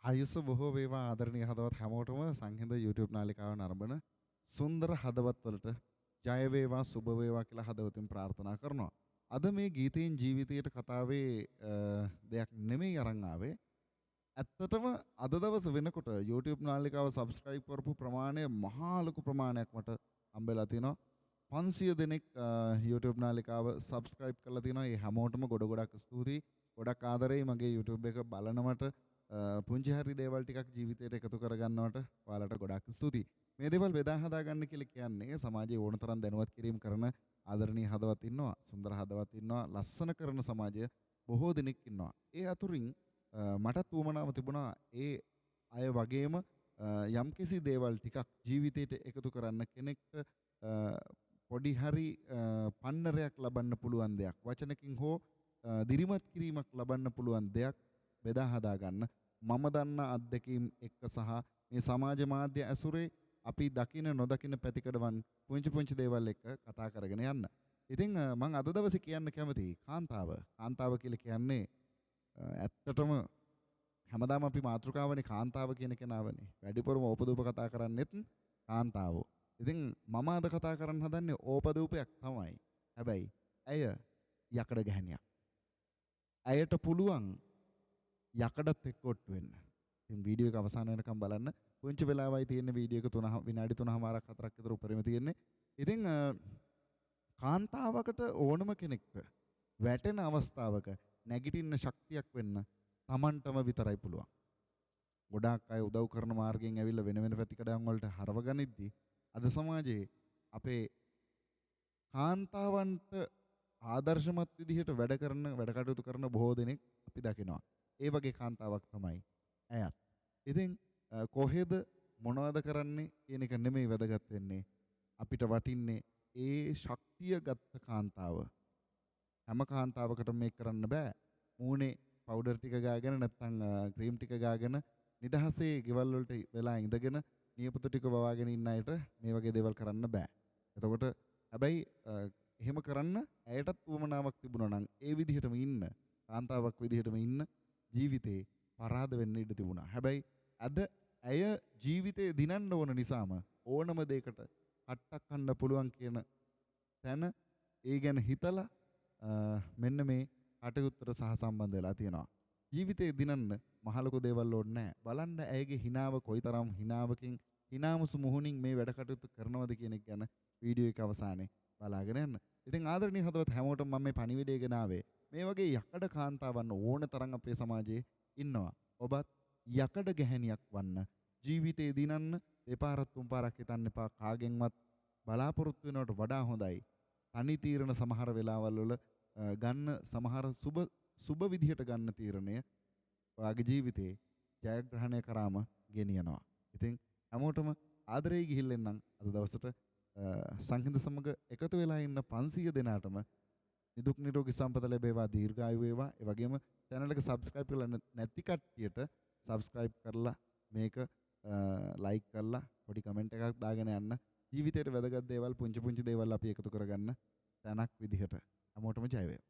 ආයුෂ බොහෝ වේවා ආදරණීය හදවත් හැමෝටම සංහිඳ YouTube නාලිකාව නරඹන සුන්දර හදවත් වලට ජය වේවා සුබ වේවා කියලා හදවතින් ප්‍රාර්ථනා කරනවා. අද මේ ගීතයෙන් ජීවිතයට කතාවේ දෙයක් නෙමෙයි අරන් ආවේ. ඇත්තටම අද දවස් වෙනකොට YouTube නාලිකාව subscribe කරපු ප්‍රමාණය මහා ලොකු ප්‍රමාණයක් මට හම්බෙලා තිනවා. 500 දෙනෙක් YouTube නාලිකාව subscribe කරලා තිනවා. ඒ හැමෝටම ගොඩක් ස්තුතියි. ගොඩක් ආදරෙයි මගේ YouTube එක බලනවට පුංචි හරි දේවල් ටිකක් ජීවිතයට එකතු කරගන්නවට ඔයාලට ගොඩක් ස්තුතියි. මේ දේවල් බෙදා හදා ගන්න කියලා කියන්නේ සමාජයේ ඕන තරම් දැනුවත් කිරීම කරන ආදරණීය හදවත් ඉන්නවා, සුන්දර හදවත් ඉන්නවා, ලස්සන කරන සමාජය බොහෝ දෙනෙක් ඉන්නවා. ඒ අතුරින් මටත් උවමනාව තිබුණා ඒ අය වගේම යම්කිසි දේවල් ටිකක් ජීවිතයට එකතු කරන්න කෙනෙක්ට පොඩි හරි පන්නරයක් ලබන්න පුළුවන් දෙයක්, වචනකින් හෝ දිරිමත් කිරීමක් ලබන්න පුළුවන් දෙයක් බෙදා හදා ගන්න මම දන්න අත්දැකීම් එක්ක සහ මේ සමාජ මාධ්‍ය ඇසුරේ අපි දකින නොදකින පැතිකඩවන් පුංචි දේවල් එක්ක කතා කරගෙන යන්න. ඉතින් මම අද දවසේ කියන්න කැමතියි කාන්තාව. කාන්තාව කියලා කියන්නේ ඇත්තටම හැමදාම අපි මාතෘකාවනේ කාන්තාව කියන කෙනාවනේ. වැඩිපුරම ඕපදූප කතා කරන්නේත් කාන්තාවෝ. ඉතින් මම අද කතා කරන්න හදන්නේ ඕපදූපයක් තමයි. හැබැයි ඇය යකඩ ගැහණියක්. ඇයට පුළුවන් යකඩත් එක්ක ඔට්ටු වෙන්න. ඉතින් වීඩියෝ එක අවසන් වෙනකම් බලන්න. පුංචි වෙලාවයි තියෙන වීඩියෝ එක විනාඩි 3මාරක් 4ක් විතර උඩරිම තියෙන්නේ. ඉතින් කාන්තාවකට ඕනම කෙනෙක්ට වැටෙන අවස්ථාවක නැගිටින්න ශක්තියක් වෙන්න Tamanටම විතරයි පුළුවන්. ගොඩාක් අය උදව් කරන මාර්ගයෙන් ඇවිල්ලා වෙන පැතිකඩයන් වලට හරවගනිද්දී අද සමාජයේ අපේ කාන්තාවන්ට ආදර්ශමත් විදිහට වැඩ කටයුතු කරන බොහෝ දෙනෙක් අපි දකිනවා. ඒ වගේ කාන්තාවක් තමයි ඇයත්. ඉතින් කොහෙද මොනවද කරන්නේ කියන එක නෙමෙයි වැදගත් වෙන්නේ. අපිට වටින්නේ ඒ ශක්තිය ගත්ත කාන්තාව. හැම කාන්තාවකටම මේක කරන්න බෑ. මූණේ පවුඩර් ටික ගාගෙන නැත්නම් ක්‍රීම් ටික ගාගෙන නිදහසේ ගෙවල් වලට වෙලා ඉඳගෙන නියපොතු ටික වවාගෙන ඉන්න අයට මේ වගේ දේවල් කරන්න බෑ. එතකොට හැබැයි එහෙම කරන්න ඇයටත් උවමනාවක් තිබුණා නම් ඒ විදිහටම ඉන්න කාන්තාවක් විදිහටම ඉන්න ජීවිතේ පරාද වෙන්න ඉඩ තිබුණා. හැබැයි අද ඇය ජීවිතේ දිනන්න ඕන නිසාම ඕනම දෙයකට අට්ටක් කන්න පුළුවන් කියන තැන ඒ ගැන හිතලා මෙන්න මේ කටයුත්තට සහසම්බන්ධ වෙලා තියෙනවා. ජීවිතේ දිනන්න මහලොකු දේවල් ඕනේ නැහැ. බලන්න ඇයගේ හිනාව කොයිතරම් හිනාවකින් හිනාමුසු මුහුණින් මේ වැඩ කටයුතු කරනවද කියන එක ගැන වීඩියෝ එක අවසානයේ බලාගෙන යන්න. ඉතින් ආදරණීය හදවත් හැමෝටම මම මේ පණිවිඩය ගෙන ආවේ මේ වගේ යකඩ කාන්තාවන් ඕන තරම් අපේ සමාජයේ ඉන්නවා. ඔබත් යකඩ ගැහණියක් වන්න ජීවිතේ දිනන්න දෙපාරක් තුන් පාරක් හිතන්න එපා. කාගෙන්වත් බලාපොරොත්තු වෙනවට වඩා හොඳයි තනි තීරණ සමහර වෙලාවල් වල ගන්න සමහර සුබ විදිහට ගන්න තීරණය ඔයාගේ ජීවිතේ ජයග්‍රහණය කරාම ගෙනියනවා. ඉතින් හැමෝටම ආදරේ ගිහිල්ලෙන්නම් අද දවසට සංහිඳ සමග එකතු වෙලා ඉන්න 500 දෙනාටම නිදුක් නිරෝගී සම්පත ලැබේවා, දීර්ඝායු වේවා. ඒ වගේම channel එක subscribe කරලා නැති කට්ටියට subscribe කරලා මේක like කරලා පොඩි comment එකක් දාගෙන යන්න. ජීවිතේට වැදගත් දේවල් පුංචි දේවල් අපි එකතු කරගන්න තැනක් විදිහට. හැමෝටම ජය වේවා.